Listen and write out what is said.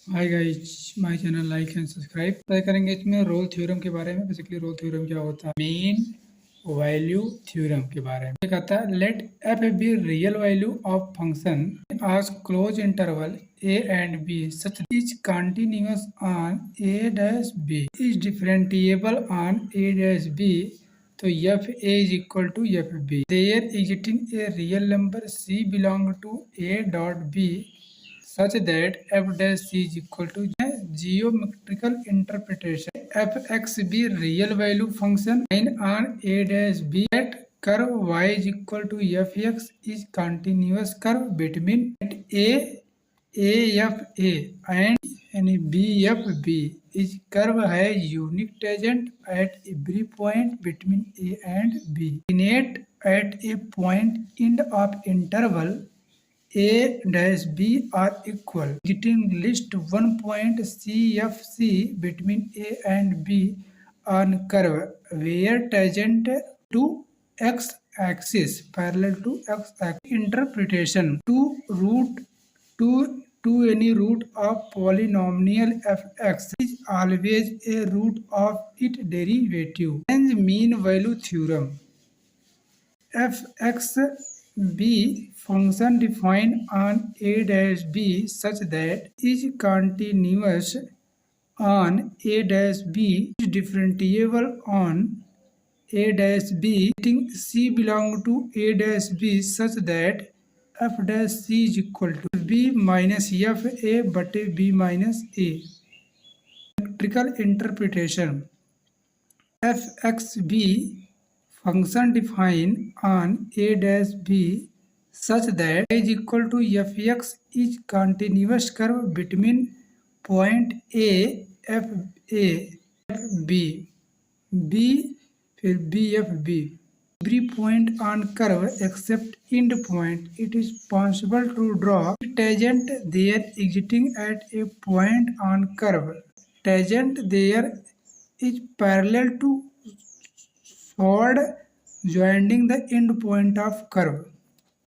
Hi guys, my channel like and subscribe. Try करेंगे इसमें role theorem के बारे में। बेसिकली रोल थ्योरम क्या होता है? मीन वैल्यू थ्योरम के बारे में। ये कहता है let F be real value of function आज close interval A and B such is continuous on A dash B is differentiable on A dash B. तो F A is equal to F B there existing a real number C belong to A dot B such that f dash c is equal to geometrical interpretation f x be real value function line on a dash b at curve y is equal to f x is continuous curve between a f a and b f b is curve has unique tangent at every point between a and b. Init at a point end of interval a dash b are equal. Getting list one point CFC between A and B on curve where tangent to x axis parallel to x axis. Interpretation to any root of polynomial fx is always a root of its derivative. Hence mean value theorem. fx b function defined on a dash b such that is continuous on a dash b is differentiable on a dash b letting c belong to a dash b such that f dash c is equal to b minus f a but b minus a. Electrical interpretation fxb function defined on a dash b such that is equal to fx is continuous curve between point a f a f b b फिर b f b every point on curve except end point. It is possible to draw tangent there existing at a point on curve. Tangent there is parallel to sword joining the end point of curve.